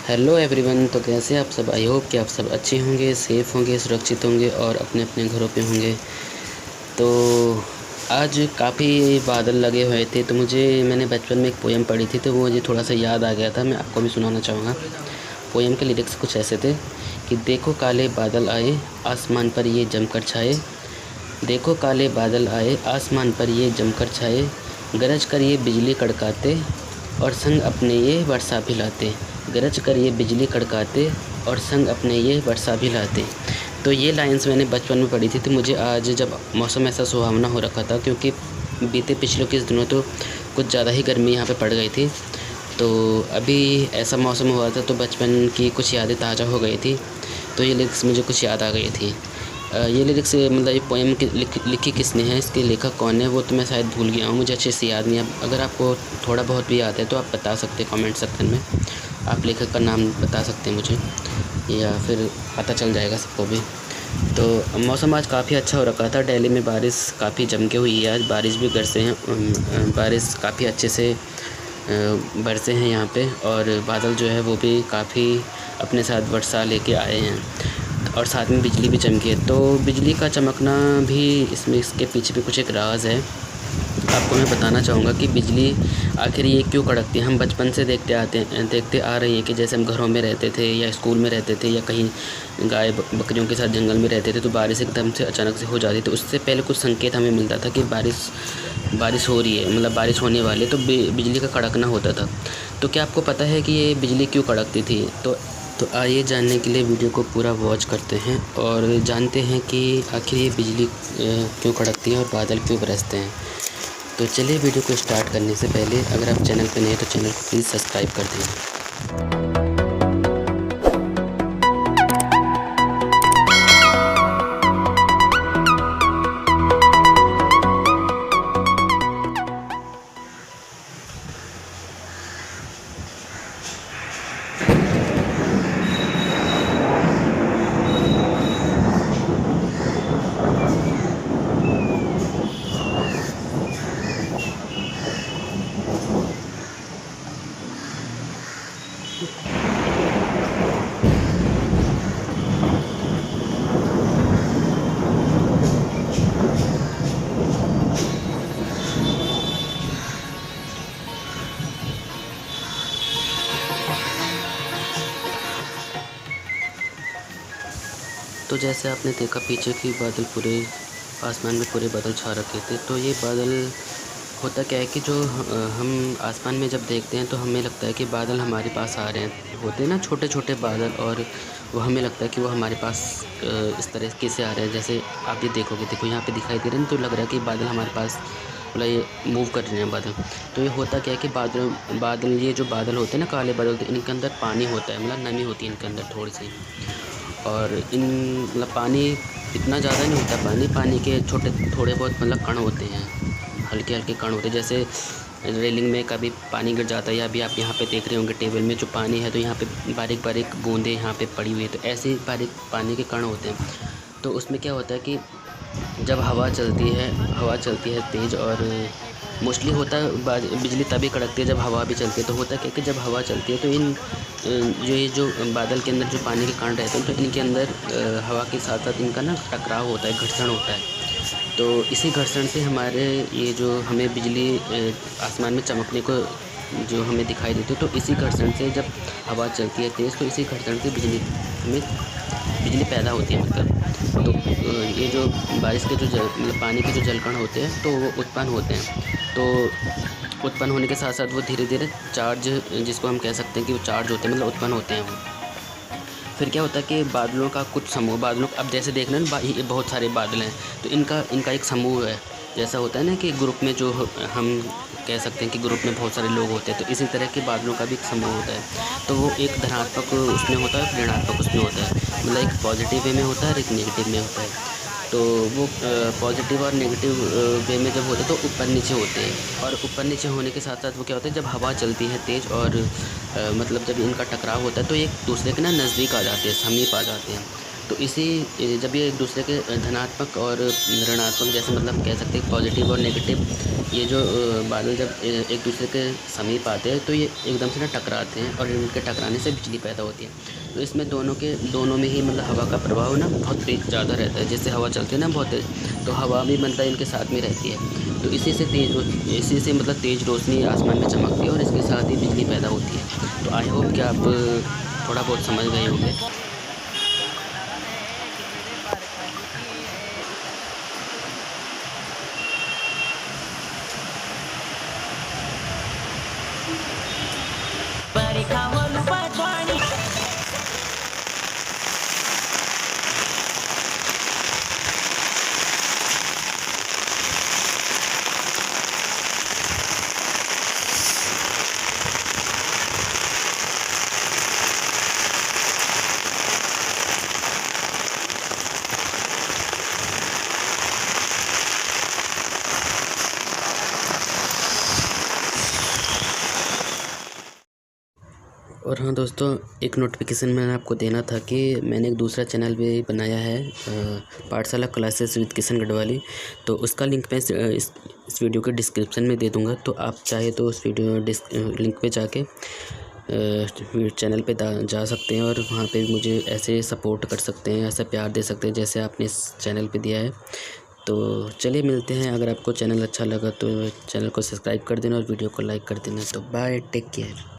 Hello everyone. तो कैसे आप सब? आई होप कि आप सब अच्छे होंगे, सेफ़ होंगे, सुरक्षित होंगे और अपने अपने घरों पे होंगे। तो आज काफ़ी बादल लगे हुए थे, तो मैंने बचपन में एक पोएम पढ़ी थी, तो वो मुझे थोड़ा सा याद आ गया था। मैं आपको भी सुनाना चाहूँगा। पोएम के लिरिक्स कुछ ऐसे थे कि देखो काले बादल आए, आसमान पर ये जमकर छाए। देखो काले बादल आए, आसमान पर ये जमकर छाए। गरज कर ये बिजली कड़काते और संग अपने ये वर्षा भी लाते। गरज कर ये बिजली कड़काते और संग अपने ये वर्षा भी लाते। तो ये लाइन्स मैंने बचपन में पढ़ी थी। तो मुझे आज जब मौसम ऐसा सुहावना हो रखा था, क्योंकि बीते पिछले कुछ दिनों तो कुछ ज़्यादा ही गर्मी यहाँ पे पड़ गई थी, तो अभी ऐसा मौसम हुआ था, तो बचपन की कुछ यादें ताज़ा हो गई थी। तो ये लिरिक्स मुझे कुछ याद आ गई थी। ये लिरिक्स मतलब ये पोएम लिखी किसने है, इसके लेखक कौन है, वो तो मैं शायद भूल गया हूँ, मुझे अच्छे से याद नहीं है। अगर आपको थोड़ा बहुत भी याद है तो आप बता सकते हैं कमेंट सेक्शन में। आप लेखक का नाम बता सकते हैं मुझे, या फिर पता चल जाएगा सबको भी। तो मौसम आज काफ़ी अच्छा हो रखा था। दिल्ली में बारिश काफ़ी जम के हुई है। आज बारिश भी बरसे हैं, बारिश काफ़ी अच्छे से बरसे हैं यहाँ पे, और बादल जो है वो भी काफ़ी अपने साथ वर्षा लेके आए हैं, और साथ में बिजली भी चमकी है। तो बिजली का चमकना भी इसके पीछे भी कुछ एक राज है। आपको मैं बताना चाहूँगा कि बिजली आखिर ये क्यों कड़कती है। हम बचपन से देखते आ रहे हैं कि जैसे हम घरों में रहते थे या स्कूल में रहते थे या कहीं गाय बकरियों के साथ जंगल में रहते थे, तो बारिश एकदम से अचानक से हो जाती। तो उससे पहले कुछ संकेत हमें मिलता था कि बारिश हो रही है, मतलब बारिश होने वाली है, तो बिजली का कड़कना होता था। तो क्या आपको पता है कि ये बिजली क्यों कड़कती थी? तो आइए जानने के लिए वीडियो को पूरा वॉच करते हैं और जानते हैं कि आखिर ये बिजली क्यों कड़कती है और बादल क्यों बरसते हैं। तो चलिए वीडियो को स्टार्ट करने से पहले अगर आप चैनल पर नए हैं तो चैनल को प्लीज़ सब्सक्राइब कर दें। तो जैसे आपने देखा पीछे की बादल पूरे आसमान में पूरे बादल छा रखे थे। तो ये बादल होता क्या है कि जो हम आसमान में जब देखते हैं तो हमें लगता है कि बादल हमारे पास आ रहे हैं। होते हैं ना छोटे छोटे बादल, और वो हमें लगता है कि वो हमारे पास इस तरीके से आ रहे हैं। जैसे आप ये देखो यहाँ पे दिखाई दे रहे हैं, तो लग रहा है कि बादल हमारे पास मतलब ये मूव कर रहे हैं बादल। तो ये होता क्या है कि बादल ये जो बादल होते हैं ना, काले बादल होते हैं, इनके अंदर पानी होता है, मतलब नमी होती है इनके अंदर थोड़ी सी। और इन मतलब पानी इतना ज़्यादा नहीं होता, पानी के छोटे थोड़े बहुत मतलब कण होते हैं, हल्के हल्के कण होते हैं। जैसे रेलिंग में कभी पानी गिर जाता है, या अभी आप यहाँ पे देख रहे होंगे टेबल में जो पानी है, तो यहाँ पे बारीक बारीक बूंदें यहाँ पे पड़ी हुई है, तो ऐसे बारीक पानी के कण होते हैं। तो उसमें क्या होता है कि जब हवा चलती है तेज़, और मोस्टली होता है बिजली तभी कड़कती है जब हवा भी चलती है। तो होता क्या कि जब हवा चलती है तो जो बादल के अंदर जो पानी के कण रहते हैं, तो इनके अंदर हवा के साथ साथ इनका ना टकराव होता है, घर्षण होता है। तो इसी घर्षण से हमारे ये जो हमें बिजली आसमान में चमकने को जो हमें दिखाई देती है, तो इसी घर्षण से जब हवा चलती है तेज़, तो इसी घर्षण से बिजली पैदा होती है मतलब। तो ये जो बारिश के जो मतलब पानी के जो जलकण होते हैं, तो वो उत्पन्न होते हैं। तो उत्पन्न होने के साथ साथ वो धीरे धीरे चार्ज, जिसको हम कह सकते हैं कि वो चार्ज होते हैं, मतलब उत्पन्न होते हैं वो। फिर क्या होता है कि बादलों का कुछ समूह, बादलों अब जैसे देख रहे हैं ये बहुत सारे बादल हैं, तो इनका एक समूह है। जैसा होता है ना कि ग्रुप में जो हम कह सकते हैं कि ग्रुप में बहुत सारे लोग होते हैं, तो इसी तरह के बादलों का भी एक समूह होता है। तो वो एक धनात्मक उसमें होता है, ऋणात्मक उसमें होता है, मतलब एक पॉजिटिव वे में होता है और एक नेगेटिव में होता है। तो वो पॉजिटिव और नेगेटिव वे में जब होते हैं तो ऊपर नीचे होते हैं, और ऊपर नीचे होने के साथ साथ वो क्या होता है, जब हवा चलती है तेज़ और मतलब जब इनका टकराव होता है, तो एक दूसरे के ना नज़दीक आ जाते हैं, समीप आ जाते हैं। तो इसी जब ये एक दूसरे के धनात्मक और ऋणात्मक, जैसे मतलब कह सकते हैं पॉजिटिव और नेगेटिव, ये जो बादल जब एक दूसरे के समीप आते हैं तो ये एकदम से ना टकराते हैं और इनके टकराने से बिजली पैदा होती है। तो इसमें दोनों में ही मतलब हवा का प्रभाव ना बहुत तेज ज़्यादा रहता है। जैसे हवा चलती है ना बहुत तेज़, तो हवा भी मतलब इनके साथ में रहती है। तो इसी से मतलब तेज़ रोशनी आसमान में चमकती है और इसके साथ ही बिजली पैदा होती है। तो आई होप कि आप थोड़ा बहुत समझ गए होंगे। और हाँ दोस्तों, एक नोटिफिकेशन मैंने आपको देना था कि मैंने एक दूसरा चैनल भी बनाया है, पाठशाला क्लासेस विद किशन गढ़वाली। तो उसका लिंक मैं इस वीडियो के डिस्क्रिप्शन में दे दूँगा। तो आप चाहे तो उस वीडियो लिंक पे जाके चैनल पे जा सकते हैं और वहाँ पे मुझे ऐसे सपोर्ट कर सकते हैं, ऐसा प्यार दे सकते हैं जैसे आपने इस चैनल पे दिया है। तो चलिए मिलते हैं। अगर आपको चैनल अच्छा लगा तो चैनल को सब्सक्राइब कर देना और वीडियो को लाइक कर देना। तो बाय, टेक केयर।